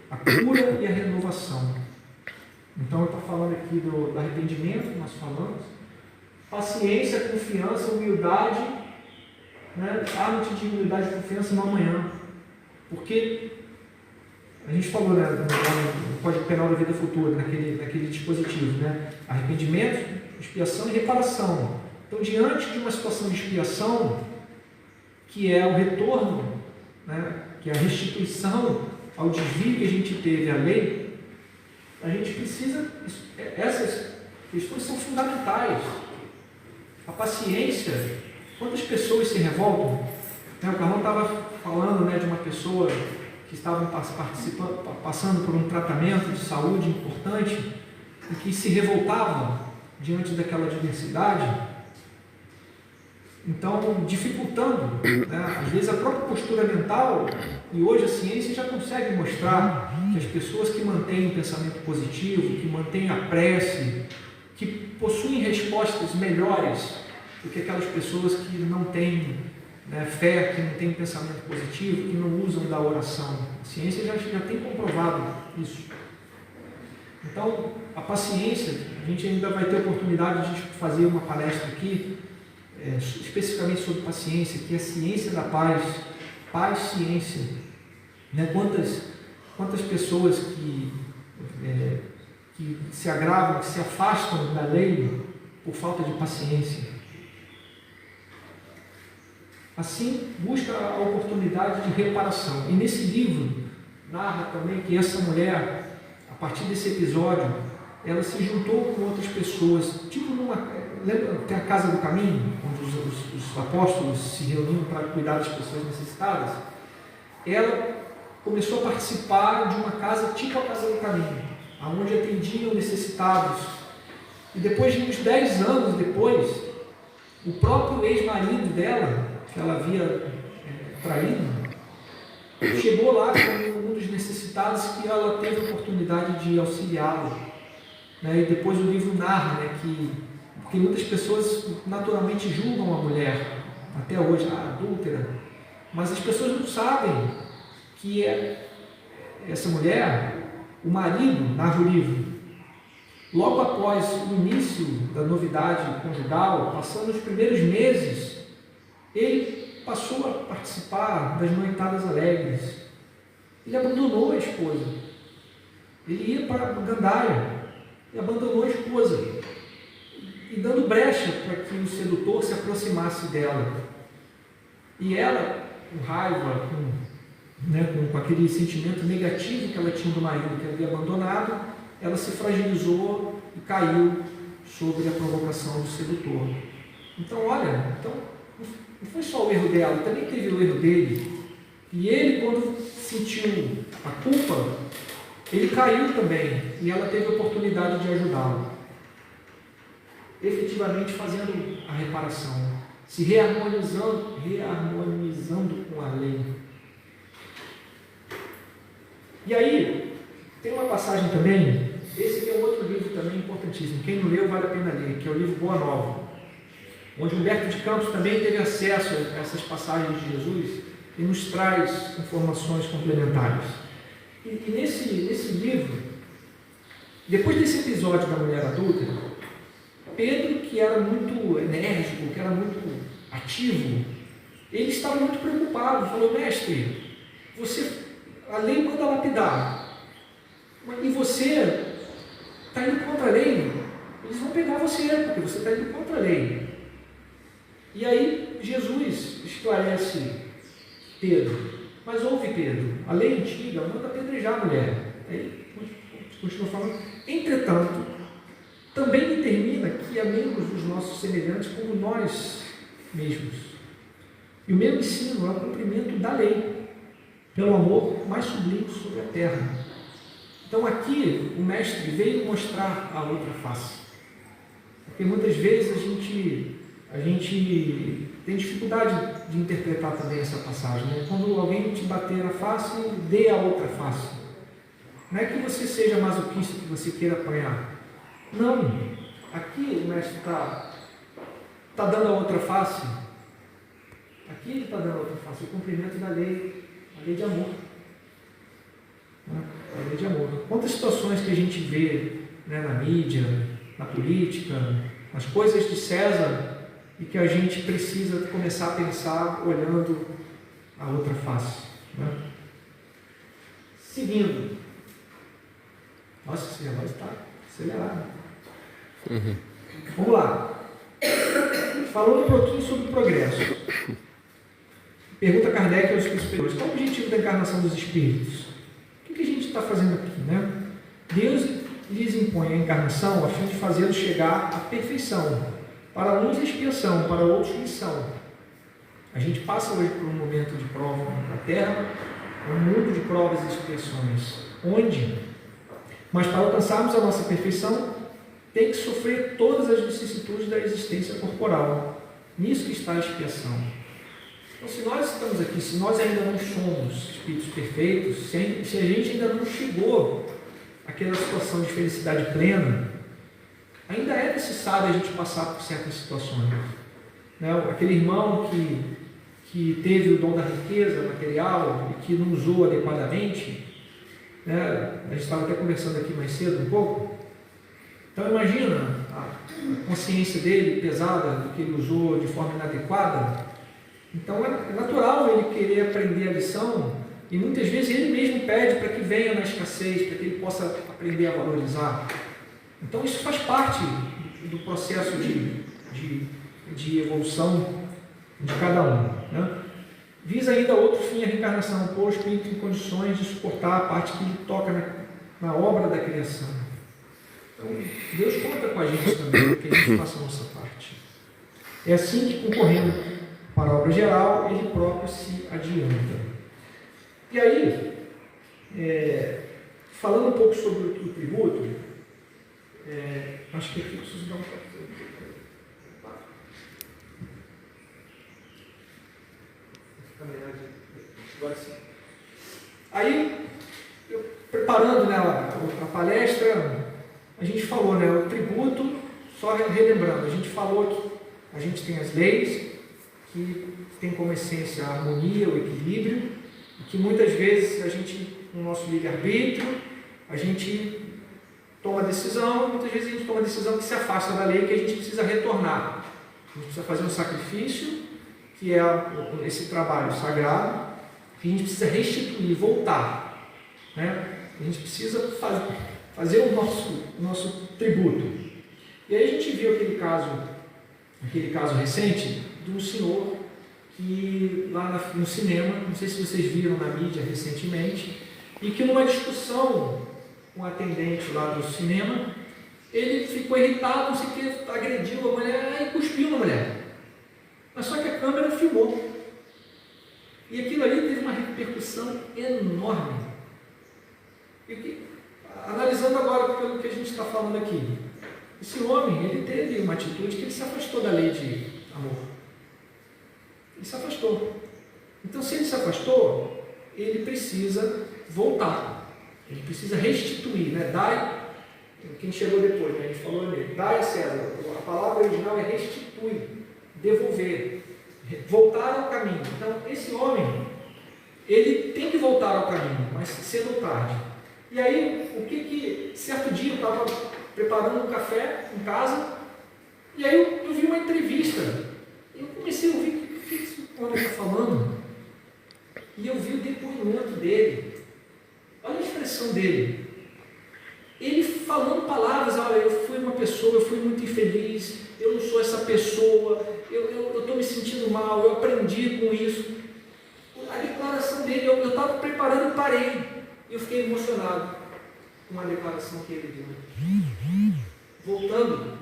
a cura e a renovação. Então eu estou falando aqui do arrependimento, que nós falamos, paciência, confiança, humildade, né? Arma-te de humildade e confiança no amanhã. Porque a gente falou, né, no Código Penal da Vida Futura, naquele dispositivo, né? Arrependimento, expiação e reparação. Então, diante de uma situação de expiação, que é o retorno, né, que é a restituição ao desvio que a gente teve à lei, a gente precisa, essas questões são fundamentais. A paciência, quantas pessoas se revoltam? O Carlão estava falando, né, de uma pessoa que estava passando por um tratamento de saúde importante e que se revoltava diante daquela adversidade. Então, dificultando, né? Às vezes a própria postura mental, e hoje a ciência já consegue mostrar que as pessoas que mantêm um pensamento positivo, que mantêm a prece, que possuem respostas melhores do que aquelas pessoas que não têm, né, fé, que não têm pensamento positivo, que não usam da oração. A ciência já tem comprovado isso. Então, a paciência, a gente ainda vai ter oportunidade de fazer uma palestra aqui, especificamente sobre paciência, que é a ciência da paz, ciência, né? Quantas pessoas que se agravam, que se afastam da lei por falta de paciência. Assim, busca a oportunidade de reparação. E nesse livro narra também que essa mulher, a partir desse episódio, ela se juntou com outras pessoas, tipo lembra, tem a Casa do Caminho, onde os apóstolos se reuniam para cuidar das pessoas necessitadas. Ela começou a participar de uma casa tipo a Casa do Caminho, onde atendiam necessitados. E depois de uns 10 anos depois, o próprio ex-marido dela, que ela havia traído, chegou lá como um dos necessitados, que ela teve a oportunidade de auxiliá-lo. Né? E depois o livro narra, né, porque muitas pessoas naturalmente julgam a mulher, até hoje, a adúltera, mas as pessoas não sabem que essa mulher, o marido, narra o livro, logo após o início da novidade conjugal, passando os primeiros meses, ele passou a participar das noitadas alegres. Ele abandonou a esposa. Ele ia para Gandaia e abandonou a esposa, e dando brecha para que o sedutor se aproximasse dela. E ela, com raiva, com aquele sentimento negativo que ela tinha do marido que havia abandonado, ela se fragilizou e caiu sobre a provocação do sedutor. Então, olha, não foi só o erro dela, também teve o erro dele. E ele, quando sentiu a culpa, ele caiu também, e ela teve a oportunidade de ajudá-lo, efetivamente fazendo a reparação, se reharmonizando com a lei. E aí, tem uma passagem também, esse aqui é um outro livro também importantíssimo, quem não leu vale a pena ler, que é o livro Boa Nova, onde Humberto de Campos também teve acesso a essas passagens de Jesus e nos traz informações complementares. E nesse livro, depois desse episódio da mulher adulta, Pedro, que era muito enérgico, que era muito ativo, ele estava muito preocupado, falou: mestre, a lei manda lapidar, e você está indo contra a lei, eles vão pegar você, porque você está indo contra a lei. E aí Jesus esclarece Pedro: mas ouve, Pedro, a lei antiga manda apedrejar a mulher. Aí continua falando: entretanto, também determina que amemos os nossos semelhantes como nós mesmos. E o meu ensino é o cumprimento da lei, pelo amor mais sublime sobre a terra. Então aqui o mestre veio mostrar a outra face. Porque muitas vezes a gente tem dificuldade de interpretar também essa passagem, né? Quando alguém te bater a face, dê a outra face. Não é que você seja masoquista, que você queira apanhar. Não. Aqui o mestre está dando a outra face. Aqui ele está dando a outra face, o cumprimento da lei, a lei de amor. A lei de amor. Quantas situações que a gente vê, né, na mídia, na política, nas coisas de César, e que a gente precisa começar a pensar olhando a outra face, né? Seguindo. Nossa, esse relógio está acelerado. Vamos lá. Falando um pouquinho sobre o progresso. Pergunta Kardec aos espíritos superiores: qual é o objetivo da encarnação dos espíritos? O que a gente está fazendo aqui, né? Deus lhes impõe a encarnação a fim de fazê-los chegar à perfeição. Para uns, expiação, para outros, lição. A gente passa hoje por um momento de prova na Terra, um mundo de provas e expiações. Onde? Mas para alcançarmos a nossa perfeição, tem que sofrer todas as vicissitudes da existência corporal. Nisso que está a expiação. Então, se nós estamos aqui, se nós ainda não somos espíritos perfeitos, se a gente ainda não chegou àquela situação de felicidade plena, ainda é necessário a gente passar por certas situações, né? Aquele irmão que teve o dom da riqueza material e que não usou adequadamente, né? A gente estava até conversando aqui mais cedo um pouco. Então imagina a consciência dele pesada do que ele usou de forma inadequada. Então é natural ele querer aprender a lição, e muitas vezes ele mesmo pede para que venha na escassez, para que ele possa aprender a valorizar. Então isso faz parte do processo de evolução de cada um, né? Visa ainda outro fim, a reencarnação, pôr o espírito em condições de suportar a parte que lhe toca na obra da criação. Então Deus conta com a gente também, para que a gente faça a nossa parte. É assim que, concorrendo para a obra geral, ele próprio se adianta. E aí, falando um pouco sobre o tributo, acho que aqui preciso dar um pouco. Agora sim. Aí, preparando, né, a palestra, a gente falou, né, o tributo, só relembrando, a gente falou que a gente tem as leis, que tem como essência a harmonia, o equilíbrio, e que muitas vezes a gente, no nosso livre-arbítrio, a gente toma decisão, muitas vezes a gente toma decisão que se afasta da lei, que a gente precisa retornar. A gente precisa fazer um sacrifício, que é esse trabalho sagrado, que a gente precisa restituir, voltar. Né? A gente precisa fazer o nosso tributo. E aí a gente viu aquele caso recente de um senhor que lá no cinema, não sei se vocês viram na mídia recentemente, e que numa discussão com um atendente lá do cinema, ele ficou irritado, não sei o que, agrediu a mulher e cuspiu na mulher. Mas só que a câmera filmou. E aquilo ali teve uma repercussão enorme. Analisando agora pelo que a gente está falando aqui, esse homem, ele teve uma atitude que ele se afastou da lei de amor. Ele se afastou. Então, se ele se afastou, ele precisa voltar. Ele precisa restituir, né? Dai, quem chegou depois, né? A gente falou ali, dai a César. A palavra original é restituir, devolver, voltar ao caminho. Então, esse homem, ele tem que voltar ao caminho, mas cedo ou tarde. E aí, certo dia eu estava preparando um café em casa, e aí eu vi uma entrevista. Eu comecei a ouvir o que esse homem está falando. E eu vi o depoimento dele. Olha a expressão dele. Ele falando palavras, olha, eu fui uma pessoa, eu fui muito infeliz, eu não sou essa pessoa, eu estou me sentindo mal, eu aprendi com isso. A declaração dele, eu estava preparando e parei. Eu fiquei emocionado com a declaração que ele deu. Voltando,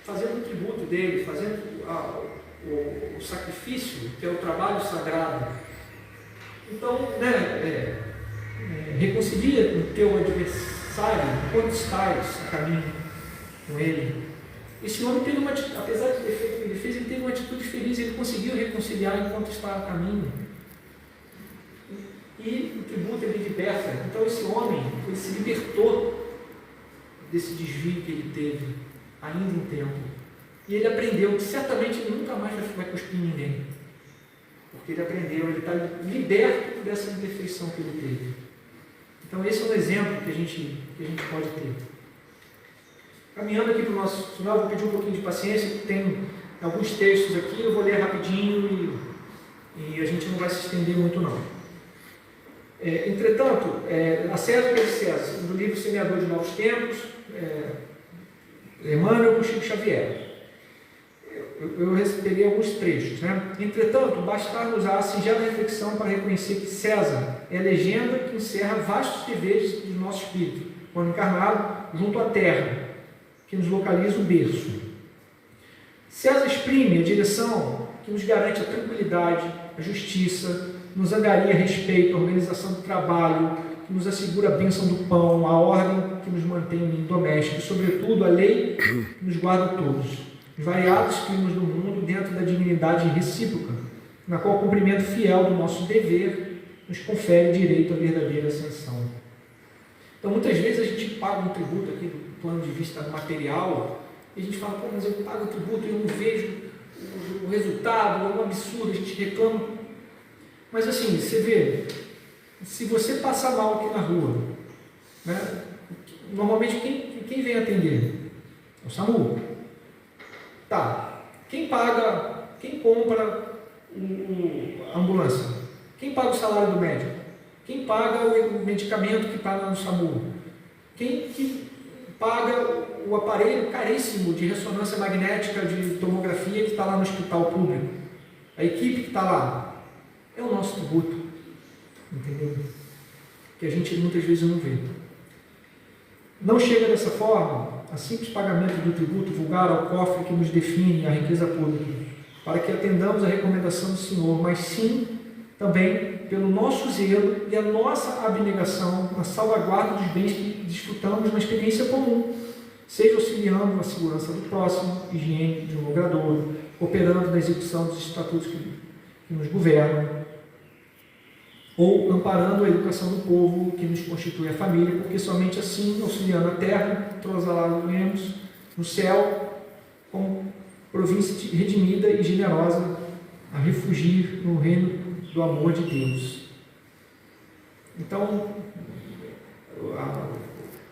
fazendo o tributo dele, fazendo o sacrifício, que é o trabalho sagrado. Então, reconcilia com o teu adversário, enquanto estás a caminho com ele. Esse homem teve uma atitude, apesar de ter feito o que ele fez, ele teve uma atitude feliz, ele conseguiu reconciliar enquanto estava a caminho. E o tributo ele liberta. Então esse homem, ele se libertou desse desvio que ele teve ainda em tempo. E ele aprendeu que certamente ele nunca mais vai cuspir em ninguém. Porque ele aprendeu, ele está liberto dessa imperfeição que ele teve. Então esse é um exemplo que a gente pode ter. Caminhando aqui para o nosso final, eu vou pedir um pouquinho de paciência, tem alguns textos aqui, eu vou ler rapidinho e a gente não vai se estender muito não. Entretanto, a César de César, no livro Semeador de Novos Tempos, Emmanuel com Chico Xavier. Eu peguei alguns trechos. Né? Entretanto, bastar-nos a singela reflexão para reconhecer que César é a legenda que encerra vastos deveres do nosso espírito, quando encarnado junto à terra, que nos localiza o berço. César exprime a direção que nos garante a tranquilidade, a justiça, nos angaria respeito, a organização do trabalho, que nos assegura a bênção do pão, a ordem que nos mantém domésticos, e, sobretudo, a lei que nos guarda todos, os variados climas do mundo, dentro da dignidade recíproca, na qual o cumprimento fiel do nosso dever nos confere direito à verdadeira ascensão. Então, muitas vezes a gente paga um tributo aqui do plano de vista material, e a gente fala, mas eu pago o tributo e eu não vejo o resultado, é um absurdo, a gente reclama. Mas assim, você vê, se você passar mal aqui na rua, né, normalmente quem vem atender? É o SAMU. Tá, quem paga, quem compra a ambulância? Quem paga o salário do médico? Quem paga o medicamento que está lá no SAMU? Quem que paga o aparelho caríssimo de ressonância magnética, de tomografia que está lá no hospital público? A equipe que está lá. É o nosso tributo, entendeu? Que a gente muitas vezes não vê. Não chega dessa forma a simples pagamento do tributo vulgar ao cofre que nos define a riqueza pública, para que atendamos a recomendação do Senhor, mas sim também pelo nosso zelo e a nossa abnegação na salvaguarda dos bens que desfrutamos na experiência comum, seja auxiliando na segurança do próximo, higiene de um logradouro, operando na execução dos estatutos que nos governam, ou amparando a educação do povo que nos constitui a família, porque somente assim, auxiliando a terra, trosalaremos no céu, como província redimida e generosa, a refugir no reino do amor de Deus. Então,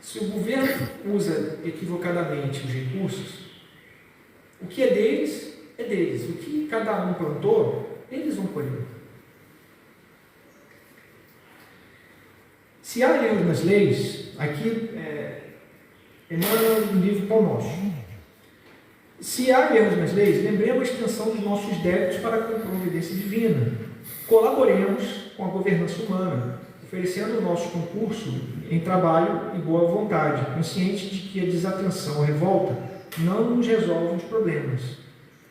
Se o governo usa equivocadamente os recursos, o que é deles, o que cada um plantou, eles vão colher. Se há erros nas leis, aqui Emmanuel no livro Pão Nosso. Se há erros nas leis, lembremos a extensão dos nossos débitos para com a providência divina. Colaboremos com a governança humana, oferecendo o nosso concurso em trabalho e boa vontade, consciente de que a desatenção, a revolta, não nos resolve os problemas.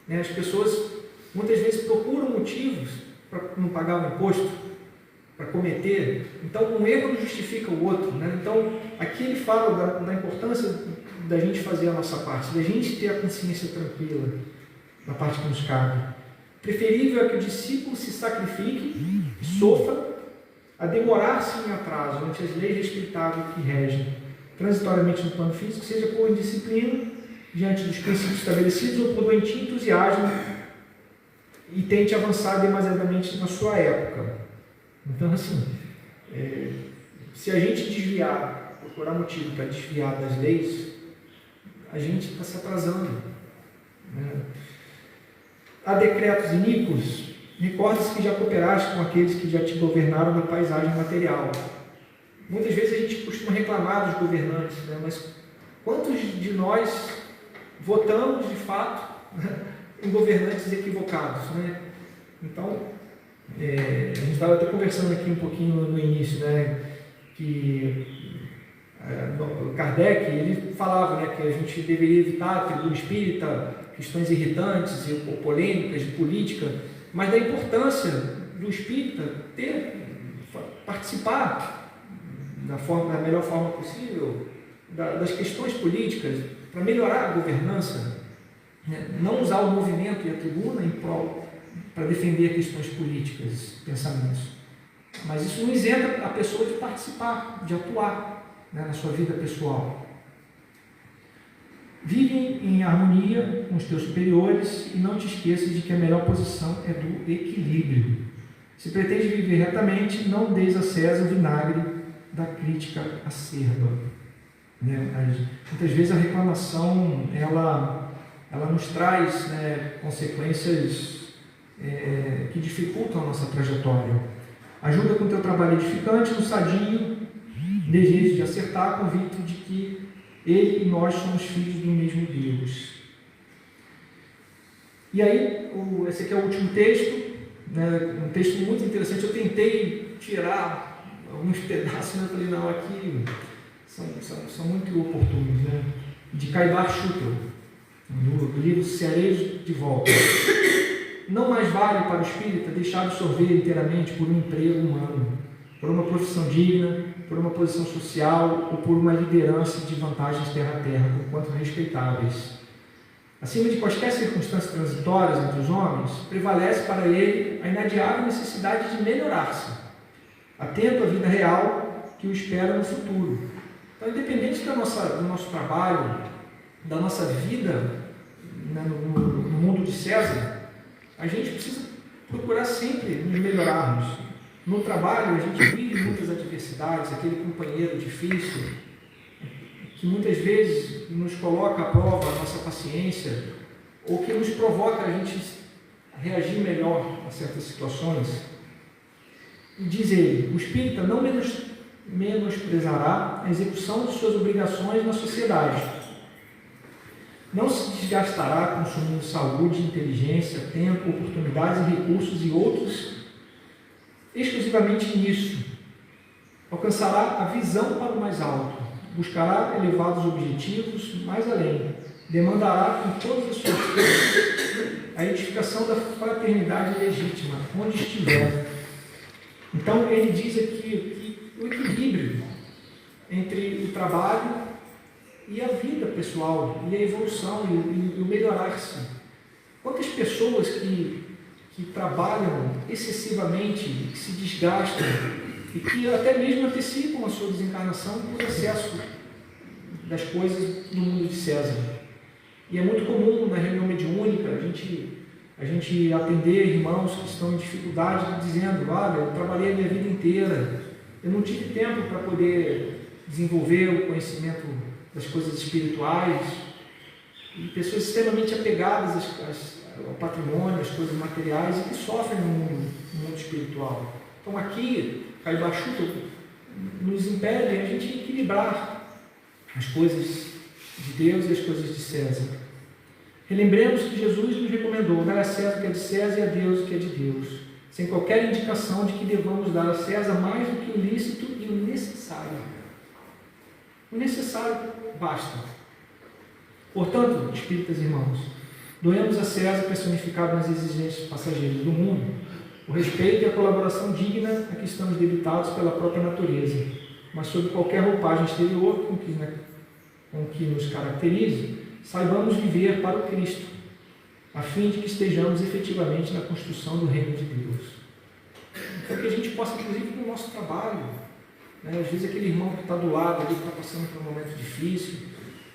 As pessoas muitas vezes procuram motivos para não pagar o imposto, para cometer. Então, um erro não justifica o outro. Então, aqui ele fala da importância da gente fazer a nossa parte, da gente ter a consciência tranquila na parte que nos cabe. Preferível é que o discípulo se sacrifique e sofra a demorar-se em atraso ante as leis respeitáveis que regem transitoriamente no plano físico, seja por indisciplina diante dos princípios estabelecidos ou por doentio entusiasmo e tente avançar demasiadamente na sua época. Então, assim, se a gente desviar, procurar motivo para desviar das leis, a gente está se atrasando. Há decretos iníquos, recorda-se que já cooperaste com aqueles que já te governaram na paisagem material. Muitas vezes a gente costuma reclamar dos governantes, mas quantos de nós votamos, de fato, em governantes equivocados? Então, a gente estava até conversando aqui um pouquinho no início, que Kardec, ele falava que a gente deveria evitar a tribuna espírita, questões irritantes ou polêmicas de política, mas da importância do espírita participar da melhor forma possível das questões políticas para melhorar a governança, não usar o movimento e a tribuna em prol para defender questões políticas, pensamentos. Mas isso não isenta a pessoa de participar, de atuar na sua vida pessoal. Vive em harmonia com os teus superiores e não te esqueças de que a melhor posição é do equilíbrio. Se pretende viver retamente, não deis a César o vinagre da crítica acerba. Muitas vezes a reclamação ela nos traz consequências que dificultam a nossa trajetória. Ajuda com o teu trabalho edificante, no sadio desejo de acertar, convicto de que ele e nós somos filhos do mesmo Deus. E aí, esse aqui é o último texto, um texto muito interessante. Eu tentei tirar alguns pedaços, eu falei, não, aqui são muito oportunos, de Caidar Schutel, do livro Ceareiros de Volta. Não mais vale para o espírita deixar absorver inteiramente por um emprego humano, por uma profissão digna, por uma posição social ou por uma liderança de vantagens terra a terra, porquanto respeitáveis. Acima de quaisquer circunstâncias transitórias entre os homens, prevalece para ele a inadiável necessidade de melhorar-se, atento à vida real que o espera no futuro. Então, independente do nosso trabalho, da nossa vida no mundo de César, a gente precisa procurar sempre nos melhorarmos. No trabalho, a gente vive muitas adversidades, aquele companheiro difícil, que muitas vezes nos coloca à prova a nossa paciência, ou que nos provoca a gente reagir melhor a certas situações. E diz ele, o espírita não menosprezará a execução de suas obrigações na sociedade. Não se desgastará consumindo saúde, inteligência, tempo, oportunidades e recursos e outros exclusivamente nisso. Alcançará a visão para o mais alto, buscará elevados objetivos mais além, demandará com todas as suas forças a edificação da fraternidade legítima, onde estiver. Então, ele diz aqui que o equilíbrio entre o trabalho e a vida pessoal, e a evolução, e o melhorar-se. Quantas pessoas que trabalham excessivamente, que se desgastam, e que até mesmo antecipam a sua desencarnação por excesso das coisas no mundo de César. E é muito comum na reunião mediúnica a gente atender irmãos que estão em dificuldade, dizendo, olha, eu trabalhei a minha vida inteira, eu não tive tempo para poder desenvolver o conhecimento das coisas espirituais, e pessoas extremamente apegadas ao patrimônio, às coisas materiais, e que sofrem no mundo espiritual. Então aqui, Caibachuta nos impede a gente equilibrar as coisas de Deus e as coisas de César. Relembremos que Jesus nos recomendou dar a César o que é de César e a Deus o que é de Deus, sem qualquer indicação de que devamos dar a César mais do que o lícito e o necessário. O necessário basta. Portanto, espíritas irmãos, doemos a César, personificado nas exigências passageiras do mundo, o respeito e a colaboração digna a que estamos debitados pela própria natureza, mas sob qualquer roupagem exterior com que nos caracterize, saibamos viver para o Cristo, a fim de que estejamos efetivamente na construção do reino de Deus. Então que a gente possa, inclusive no nosso trabalho, né, às vezes aquele irmão que está do lado ali, que está passando por um momento difícil,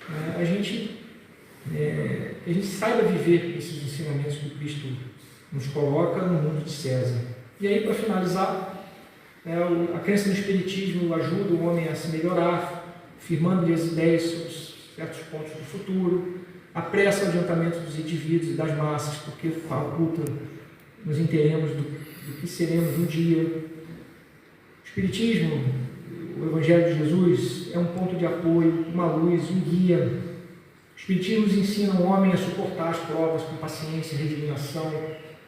né, a gente saiba viver esses ensinamentos que o Cristo nos coloca no mundo de César. E aí, para finalizar, a crença no Espiritismo ajuda o homem a se melhorar, firmando-lhe as ideias sobre certos pontos do futuro, apressa o adiantamento dos indivíduos e das massas, porque faculta nos entendemos do que seremos um dia. O Espiritismo, o Evangelho de Jesus, é um ponto de apoio, uma luz, um guia. O Espiritismo nos ensina o homem a suportar as provas com paciência e resignação,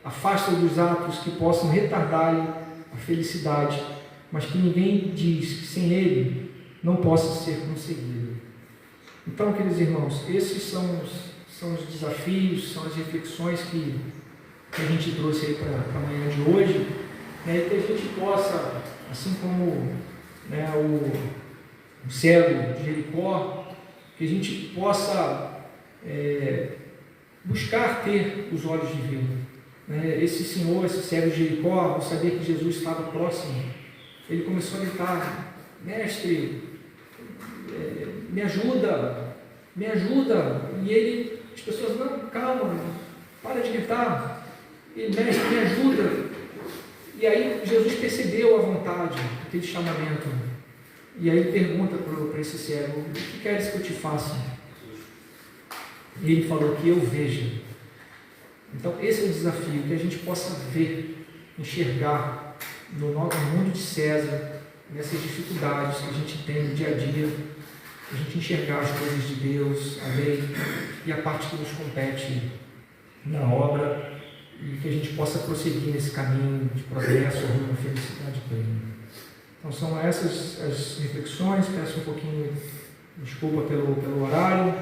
afasta dos atos que possam retardar-lhe a felicidade, mas que ninguém diz que sem ele não possa ser conseguido. Então, queridos irmãos, esses são os desafios, são as reflexões que a gente trouxe aí para a manhã de hoje, né, que a gente possa, assim como, né, o cego de Jericó, que a gente possa buscar ter os olhos de ver. Né? Esse senhor, esse cego de Jericó, ao saber que Jesus estava próximo, ele começou a gritar: mestre, me ajuda, me ajuda. E as pessoas: não, calma, para de gritar. E mestre, me ajuda. E aí Jesus percebeu a vontade, aquele chamamento. E aí ele pergunta para esse cego: o que queres que eu te faça? E ele falou: que eu veja. Então esse é o desafio, que a gente possa ver, enxergar no mundo de César, nessas dificuldades que a gente tem no dia a dia, a gente enxergar as coisas de Deus, a lei e a parte que nos compete na obra, e que a gente possa prosseguir nesse caminho de progresso rumo à felicidade plena. Então são essas as reflexões. Peço um pouquinho de desculpa pelo horário,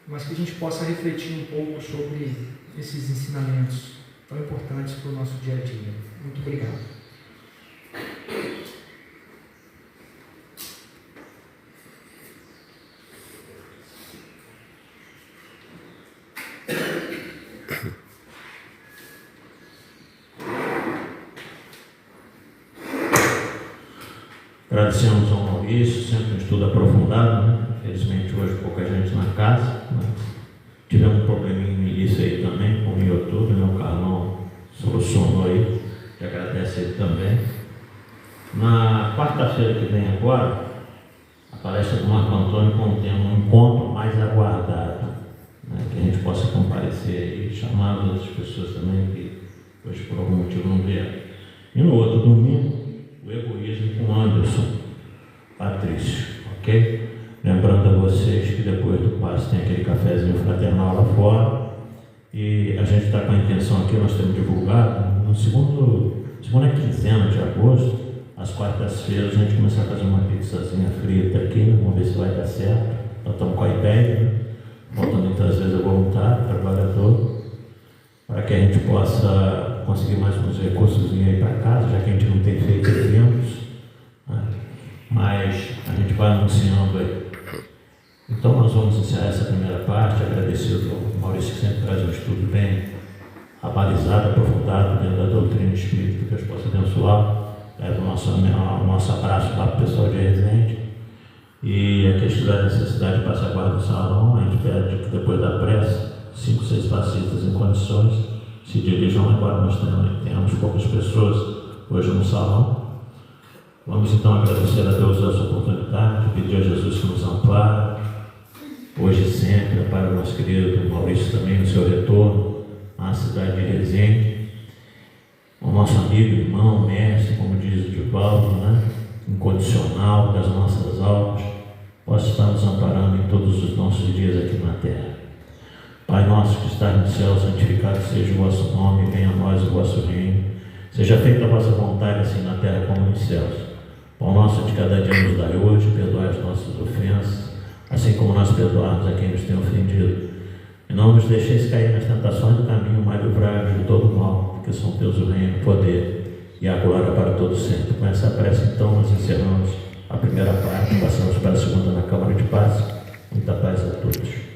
mas que a gente possa refletir um pouco sobre esses ensinamentos tão importantes para o nosso dia a dia. Muito obrigado. Agradecemos ao Maurício, sempre um estudo aprofundado, né? Infelizmente hoje pouca gente na casa, mas tivemos um probleminha no início aí também com o YouTube, né? O Carlão solucionou aí, que agradece ele também. Na quarta-feira que vem agora, a palestra do Marco Antônio contém um encontro mais aguardado, né? Que a gente possa comparecer aí, chamar as outras pessoas também que hoje por algum motivo não vieram. E no outro domingo, o egoísmo com Anderson Patrício, ok? Lembrando a vocês que depois do passe tem aquele cafezinho fraternal lá fora, e a gente está com a intenção aqui, nós temos divulgado, no segunda quinzena de agosto, às quartas-feiras, a gente começar a fazer uma pizzazinha frita aqui, né? Vamos ver se vai dar certo. Nós estamos com a ideia, né? Falta muitas vezes a voluntário, trabalhador, para que a gente possa conseguir mais uns recursos aí para casa, já que a gente não tem feito eventos, né? Mas a gente vai anunciando aí. Então nós vamos encerrar essa primeira parte, agradecido ao Maurício, que sempre traz um estudo bem abalizado, aprofundado dentro da doutrina espírita, que Deus possa abençoar. Leva o nosso abraço lá para o pessoal de Resende. E aqui estiver a necessidade de passar a guarda do salão, a gente pede que depois da prece, 5, 6 passistas em condições se dirijam agora. Nós temos poucas pessoas hoje no salão. Vamos então agradecer a Deus essa oportunidade, pedir a Jesus que nos ampare, hoje e sempre, para o nosso querido Maurício também no seu retorno à cidade de Resende, o nosso amigo, irmão, mestre, como diz o Divaldo, incondicional das nossas almas, possa estar nos amparando em todos os nossos dias aqui na terra. Pai nosso que está no céu, santificado seja o vosso nome, venha a nós o vosso reino, seja feita a vossa vontade, assim na terra como nos céus. Pão nosso de cada dia nos dai hoje, perdoai as nossas ofensas, assim como nós perdoamos a quem nos tem ofendido. E não nos deixeis cair nas tentações do caminho, mas livrai-nos de todo mal, porque são teus o reino, o poder e a glória para todos sempre. Com essa prece, então, nós encerramos a primeira parte, passamos para a segunda na Câmara de Paz. Muita paz a todos.